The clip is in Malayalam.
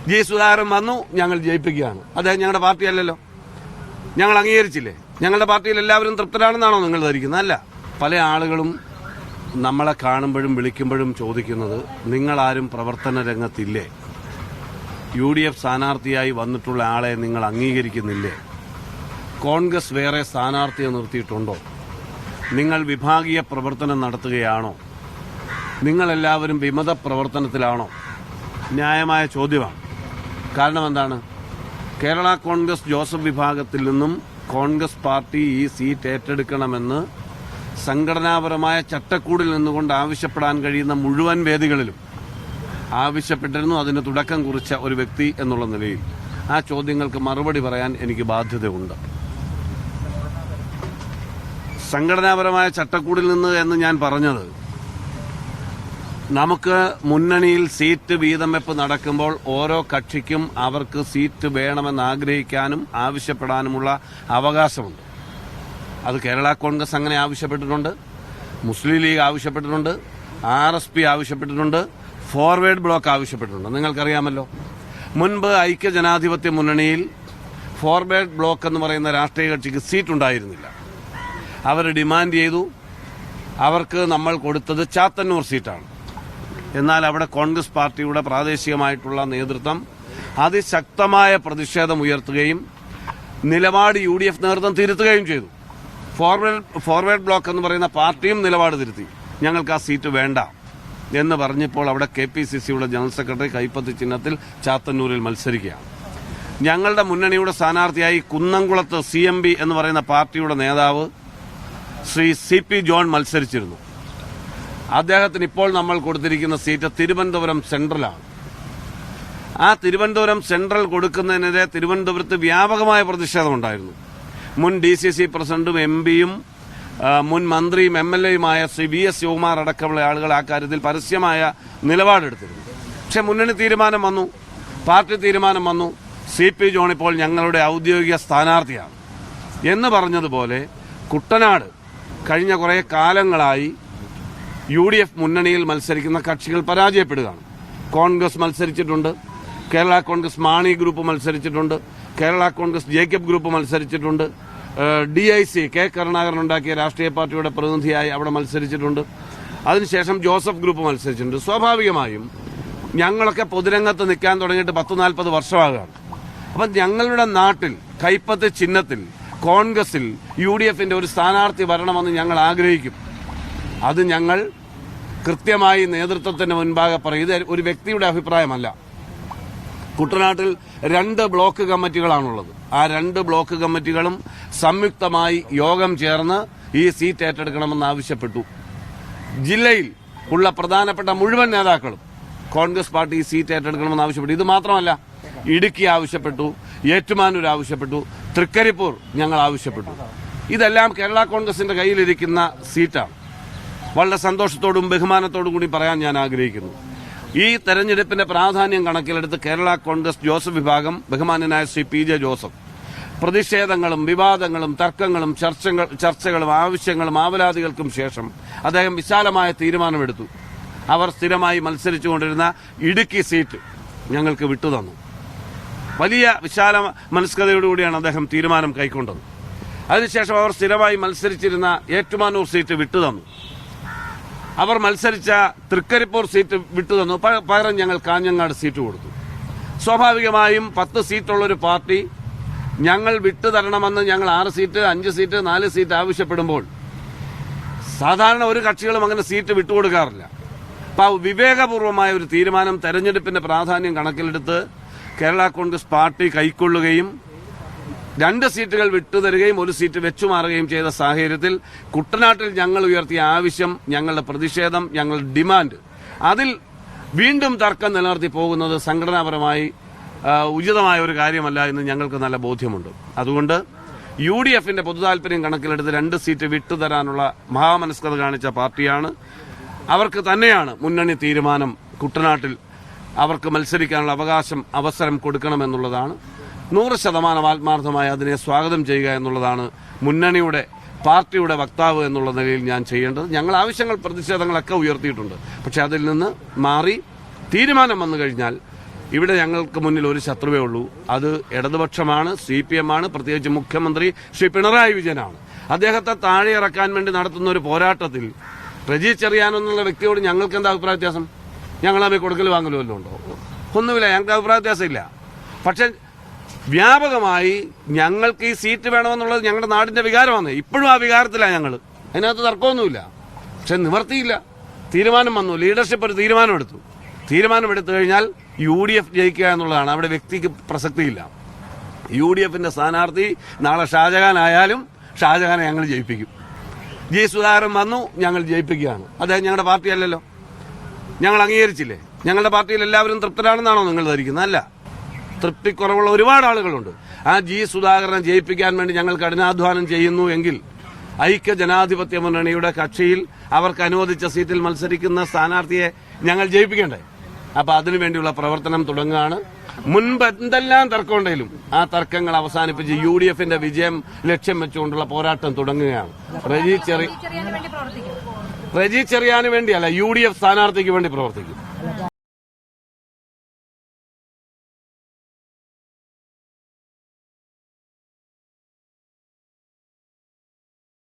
ജി സുധാകരൻ വന്നു, ഞങ്ങൾ ജയിപ്പിക്കുകയാണ്. അദ്ദേഹം ഞങ്ങളുടെ പാർട്ടിയല്ലല്ലോ, ഞങ്ങൾ അംഗീകരിച്ചില്ലേ. ഞങ്ങളുടെ പാർട്ടിയിൽ എല്ലാവരും തൃപ്തരാണെന്നാണോ നിങ്ങൾ ധരിക്കുന്നത്? അല്ല. പല ആളുകളും നമ്മളെ കാണുമ്പോഴും വിളിക്കുമ്പോഴും ചോദിക്കുന്നത്, നിങ്ങളാരും പ്രവർത്തന രംഗത്തില്ലേ? UDF സ്ഥാനാർത്ഥിയായി വന്നിട്ടുള്ള ആളെ നിങ്ങൾ അംഗീകരിക്കുന്നില്ലേ? കോൺഗ്രസ് വേറെ സ്ഥാനാർത്ഥിയെ നിർത്തിയിട്ടുണ്ടോ? നിങ്ങൾ വിഭാഗീയ പ്രവർത്തനം നടത്തുകയാണോ? നിങ്ങളെല്ലാവരും വിമത പ്രവർത്തനത്തിലാണോ? ന്യായമായ ചോദ്യമാണ്. കാരണം എന്താണ്? കേരള കോൺഗ്രസ് ജോസഫ് വിഭാഗത്തിൽ നിന്നും കോൺഗ്രസ് പാർട്ടി ഈ സീറ്റ് ഏറ്റെടുക്കണമെന്ന് സംഘടനാപരമായ ചട്ടക്കൂടിൽ നിന്നുകൊണ്ട് ആവശ്യപ്പെടാൻ കഴിയുന്ന മുഴുവൻ വേദികളിലും ആവശ്യപ്പെട്ടിരുന്നു. അതിന് തുടക്കം കുറിച്ച ഒരു വ്യക്തി എന്നുള്ള നിലയിൽ ആ ചോദ്യങ്ങൾക്ക് മറുപടി പറയാൻ എനിക്ക് ബാധ്യതയുണ്ട്. സംഘടനാപരമായ ചട്ടക്കൂടിൽ നിന്ന് എന്ന് ഞാൻ പറഞ്ഞത്, നമുക്ക് മുന്നണിയിൽ സീറ്റ് വീതം വെപ്പ് നടക്കുമ്പോൾ ഓരോ കക്ഷിക്കും അവർക്ക് സീറ്റ് വേണമെന്ന് ആഗ്രഹിക്കാനും ആവശ്യപ്പെടാനുമുള്ള അവകാശമുണ്ട്. അത് കേരള കോൺഗ്രസ് അങ്ങനെ ആവശ്യപ്പെട്ടിട്ടുണ്ട്, മുസ്ലിം ലീഗ് ആവശ്യപ്പെട്ടിട്ടുണ്ട്, RSP ആവശ്യപ്പെട്ടിട്ടുണ്ട്, ഫോർവേഡ് ബ്ലോക്ക് ആവശ്യപ്പെട്ടിട്ടുണ്ട്. നിങ്ങൾക്കറിയാമല്ലോ, മുൻപ് ഐക്യജനാധിപത്യ മുന്നണിയിൽ ഫോർവേഡ് ബ്ലോക്ക് എന്ന് പറയുന്ന രാഷ്ട്രീയ കക്ഷിക്ക് സീറ്റ് ഉണ്ടായിരുന്നില്ല. അവർ ഡിമാൻഡ് ചെയ്തു. അവർക്ക് നമ്മൾ കൊടുത്തത് ചാത്തന്നൂർ സീറ്റാണ്. എന്നാൽ അവിടെ കോൺഗ്രസ് പാർട്ടിയുടെ പ്രാദേശികമായിട്ടുള്ള നേതൃത്വം അതിശക്തമായ പ്രതിഷേധം ഉയർത്തുകയും നിലപാട് UDF നേതൃത്വം തിരുത്തുകയും ചെയ്തു. ഫോർവേഡ് ബ്ലോക്ക് എന്ന് പറയുന്ന പാർട്ടിയും നിലപാട് തിരുത്തി. ഞങ്ങൾക്ക് ആ സീറ്റ് വേണ്ട എന്ന് പറഞ്ഞപ്പോൾ അവിടെ KPCCയുടെ ജനറൽ സെക്രട്ടറി കൈപ്പത്തി ചിഹ്നത്തിൽ ചാത്തന്നൂരിൽ മത്സരിക്കുകയാണ്. ഞങ്ങളുടെ മുന്നണിയുടെ സ്ഥാനാർത്ഥിയായി കുന്നംകുളത്ത് CMB എന്ന് പറയുന്ന പാർട്ടിയുടെ നേതാവ് ശ്രീ CP ജോൺ മത്സരിച്ചിരുന്നു. അദ്ദേഹത്തിന് ഇപ്പോൾ നമ്മൾ കൊടുത്തിരിക്കുന്ന സീറ്റ് തിരുവനന്തപുരം സെൻട്രലാണ്. ആ തിരുവനന്തപുരം സെൻട്രൽ കൊടുക്കുന്നതിനെതിരെ തിരുവനന്തപുരത്ത് വ്യാപകമായ പ്രതിഷേധമുണ്ടായിരുന്നു. മുൻ DCC പ്രസിഡന്റും MPയും മുൻ മന്ത്രിയും MLAയുമായ ശ്രീ VS ശിവകുമാർ അടക്കമുള്ള ആളുകൾ ആ കാര്യത്തിൽ പരസ്യമായ നിലപാടെടുത്തിരുന്നു. പക്ഷെ മുന്നണി തീരുമാനം വന്നു, പാർട്ടി തീരുമാനം വന്നു, CP ജോൺ ഇപ്പോൾ ഞങ്ങളുടെ ഔദ്യോഗിക സ്ഥാനാർത്ഥിയാണ് എന്ന് പറഞ്ഞതുപോലെ കുട്ടനാട് കഴിഞ്ഞ കുറേ കാലങ്ങളായി UDF മുന്നണിയിൽ മത്സരിക്കുന്ന കക്ഷികൾ പരാജയപ്പെടുകയാണ്. കോൺഗ്രസ് മത്സരിച്ചിട്ടുണ്ട്, കേരള കോൺഗ്രസ് മാണി ഗ്രൂപ്പ് മത്സരിച്ചിട്ടുണ്ട്, കേരള കോൺഗ്രസ് ജേക്കബ് ഗ്രൂപ്പ് മത്സരിച്ചിട്ടുണ്ട്, DIC കെ കരുണാകരൻ ഉണ്ടാക്കിയ രാഷ്ട്രീയ പാർട്ടിയുടെ പ്രതിനിധിയായി അവിടെ മത്സരിച്ചിട്ടുണ്ട്. അതിനുശേഷം ജോസഫ് ഗ്രൂപ്പ് മത്സരിച്ചിട്ടുണ്ട്. സ്വാഭാവികമായും ഞങ്ങളൊക്കെ പൊതുരംഗത്ത് നിൽക്കാൻ തുടങ്ങിയിട്ട് 10-40 വർഷമാകുകയാണ്. അപ്പം ഞങ്ങളുടെ നാട്ടിൽ കൈപ്പത്ത് ചിഹ്നത്തിൽ കോൺഗ്രസിൽ UDFന്റെ ഒരു സ്ഥാനാർത്ഥി വരണമെന്ന് ഞങ്ങൾ ആഗ്രഹിക്കും. അത് ഞങ്ങൾ കൃത്യമായി നേതൃത്വത്തിന് മുൻപാകെ പറയും. ഇത് ഒരു വ്യക്തിയുടെ അഭിപ്രായമല്ല. കുട്ടനാട്ടിൽ 2 ബ്ലോക്ക് കമ്മിറ്റികളാണുള്ളത്. ആ 2 ബ്ലോക്ക് കമ്മിറ്റികളും സംയുക്തമായി യോഗം ചേർന്ന് ഈ സീറ്റ് ഏറ്റെടുക്കണമെന്ന് ആവശ്യപ്പെട്ടു. ജില്ലയിൽ ഉള്ള പ്രധാനപ്പെട്ട മുഴുവൻ നേതാക്കളും കോൺഗ്രസ് പാർട്ടി ഈ സീറ്റ് ഏറ്റെടുക്കണമെന്ന് ആവശ്യപ്പെട്ടു. ഇത് മാത്രമല്ല, ഇടുക്കി ആവശ്യപ്പെട്ടു, ഏറ്റുമാനൂർ ആവശ്യപ്പെട്ടു, തൃക്കരിപ്പൂർ ഞങ്ങൾ ആവശ്യപ്പെട്ടു. ഇതെല്ലാം കേരള കോൺഗ്രസിന്റെ കയ്യിലിരിക്കുന്ന സീറ്റാണ്. വളരെ സന്തോഷത്തോടും ബഹുമാനത്തോടും കൂടി പറയാൻ ഞാൻ ആഗ്രഹിക്കുന്നു. ഈ തെരഞ്ഞെടുപ്പിന്റെ പ്രാധാന്യം കണക്കിലെടുത്ത് കേരള കോൺഗ്രസ് ജോസഫ് വിഭാഗം ബഹുമാന്യനായ ശ്രീ PJ ജോസഫ് പ്രതിഷേധങ്ങളും വിവാദങ്ങളും തർക്കങ്ങളും ചർച്ചകളും ആവശ്യങ്ങളും ആവലാതികൾക്കും ശേഷം അദ്ദേഹം വിശാലമായ തീരുമാനമെടുത്തു. അവർ സ്ഥിരമായി മത്സരിച്ചുകൊണ്ടിരുന്ന ഇടുക്കി സീറ്റ് ഞങ്ങൾക്ക് വിട്ടുതന്നു. വലിയ വിശാല മനസ്കതയോടുകൂടിയാണ് അദ്ദേഹം തീരുമാനം കൈക്കൊണ്ടത്. അതിനുശേഷം അവർ സ്ഥിരമായി മത്സരിച്ചിരുന്ന ഏറ്റുമാനൂർ സീറ്റ് വിട്ടുതന്നു. അവർ മത്സരിച്ച തൃക്കരിപ്പൂർ സീറ്റ് വിട്ടുതന്നു. പകരം ഞങ്ങൾ കാഞ്ഞങ്ങാട് സീറ്റ് കൊടുത്തു. സ്വാഭാവികമായും 10 സീറ്റുള്ളൊരു പാർട്ടി ഞങ്ങൾ വിട്ടുതരണമെന്ന് ഞങ്ങൾ 6 സീറ്റ്, 5 സീറ്റ്, 4 സീറ്റ് ആവശ്യപ്പെടുമ്പോൾ സാധാരണ ഒരു കക്ഷികളും അങ്ങനെ സീറ്റ് വിട്ടുകൊടുക്കാറില്ല. അപ്പോൾ വിവേകപൂർവമായ ഒരു തീരുമാനം തെരഞ്ഞെടുപ്പിന്റെ പ്രാധാന്യം കണക്കിലെടുത്ത് കേരള കോൺഗ്രസ് പാർട്ടി കൈക്കൊള്ളുകയും 2 സീറ്റുകൾ വിട്ടുതരികയും 1 സീറ്റ് വെച്ചുമാറുകയും ചെയ്ത സാഹചര്യത്തിൽ കുട്ടനാട്ടിൽ ഞങ്ങൾ ഉയർത്തിയ ആവശ്യം, ഞങ്ങളുടെ പ്രതിഷേധം, ഞങ്ങളുടെ ഡിമാൻഡ്, അതിൽ വീണ്ടും തർക്കം നിലനിർത്തി പോകുന്നത് സംഘടനാപരമായി ഉചിതമായ ഒരു കാര്യമല്ല എന്ന് ഞങ്ങൾക്ക് നല്ല ബോധ്യമുണ്ട്. അതുകൊണ്ട് UDFന്റെ പൊതുതാൽപര്യം കണക്കിലെടുത്ത് 2 സീറ്റ് വിട്ടുതരാനുള്ള മഹാമനസ്കത കാണിച്ച പാർട്ടിയാണ്. അവർക്ക് തന്നെയാണ് മുന്നണി തീരുമാനം. കുട്ടനാട്ടിൽ അവർക്ക് മത്സരിക്കാനുള്ള അവസരം കൊടുക്കണമെന്നുള്ളതാണ്. 100% ആത്മാർത്ഥമായി അതിനെ സ്വാഗതം ചെയ്യുക എന്നുള്ളതാണ് മുന്നണിയുടെ പാർട്ടിയുടെ വക്താവ് എന്നുള്ള നിലയിൽ ഞാൻ ചെയ്യേണ്ടത്. ഞങ്ങൾ ആവശ്യങ്ങൾ പ്രതിഷേധങ്ങളൊക്കെ ഉയർത്തിയിട്ടുണ്ട്. പക്ഷെ അതിൽ നിന്ന് മാറി തീരുമാനം വന്നു കഴിഞ്ഞാൽ ഇവിടെ ഞങ്ങൾക്ക് മുന്നിൽ ഒരു ശത്രുവേ ഉള്ളൂ. അത് ഇടതുപക്ഷമാണ്, CPM ആണ്, പ്രത്യേകിച്ച് മുഖ്യമന്ത്രി ശ്രീ പിണറായി വിജയനാണ്. അദ്ദേഹത്തെ താഴെ ഇറക്കാൻ വേണ്ടി നടത്തുന്ന ഒരു പോരാട്ടത്തിൽ റജി ചെറിയാനെന്നുള്ള വ്യക്തിയോട് ഞങ്ങൾക്ക് എന്താ അഭിപ്രായ വ്യത്യാസം? ഞങ്ങൾ തമ്മിൽ കൊടുക്കൽ വാങ്ങലും വല്ലതും ഉണ്ടോ? ഒന്നുമില്ല, ഞങ്ങൾക്ക് അഭിപ്രായ വ്യത്യാസമില്ല. പക്ഷെ വ്യാപകമായി ഞങ്ങൾക്ക് ഈ സീറ്റ് വേണമെന്നുള്ളത് ഞങ്ങളുടെ നാടിന്റെ വികാരമാണ്. ഇപ്പോഴും ആ വികാരത്തിലാണ് ഞങ്ങൾ. അതിനകത്ത് തർക്കമൊന്നുമില്ല. പക്ഷെ നിവർത്തിയില്ല. തീരുമാനം വന്നു, ലീഡർഷിപ്പ് ഒരു തീരുമാനമെടുത്തു. തീരുമാനമെടുത്തു കഴിഞ്ഞാൽ UDF ജയിക്കുക എന്നുള്ളതാണ്. അവിടെ വ്യക്തിക്ക് പ്രസക്തിയില്ല. UDFന്റെ സ്ഥാനാർത്ഥി നാളെ ഷാജഹാൻ ആയാലും ഷാജഹാനെ ഞങ്ങൾ ജയിപ്പിക്കും. G. സുധാകരൻ വന്നു, ഞങ്ങൾ ജയിപ്പിക്കുകയാണ്. അദ്ദേഹം ഞങ്ങളുടെ പാർട്ടിയല്ലല്ലോ, ഞങ്ങൾ അംഗീകരിച്ചില്ലേ? ഞങ്ങളുടെ പാർട്ടിയിൽ എല്ലാവരും തൃപ്തരാണെന്നാണോ നിങ്ങൾ ധരിക്കുന്നത്? അല്ല, തൃപ്തിക്കുറവുള്ള ഒരുപാട് ആളുകളുണ്ട്. ആ G. സുധാകരനെ ജയിപ്പിക്കാൻ വേണ്ടി ഞങ്ങൾ കഠിനാധ്വാനം ചെയ്യുന്നു എങ്കിൽ ഐക്യ ജനാധിപത്യ മുന്നണിയുടെ കക്ഷിയിൽ അവർക്ക് അനുവദിച്ച സീറ്റിൽ മത്സരിക്കുന്ന സ്ഥാനാർത്ഥിയെ ഞങ്ങൾ ജയിപ്പിക്കണ്ടേ? അപ്പൊ അതിനുവേണ്ടിയുള്ള പ്രവർത്തനം തുടങ്ങുകയാണ്. മുൻപ് എന്തെല്ലാം തർക്കമുണ്ടെങ്കിലും ആ തർക്കങ്ങൾ അവസാനിപ്പിച്ച് UDFന്റെ വിജയം ലക്ഷ്യം വെച്ചുകൊണ്ടുള്ള പോരാട്ടം തുടങ്ങുകയാണ്. റജി ചെറിയാന് വേണ്ടിയല്ല, UDF സ്ഥാനാർത്ഥിക്ക് വേണ്ടി പ്രവർത്തിക്കും.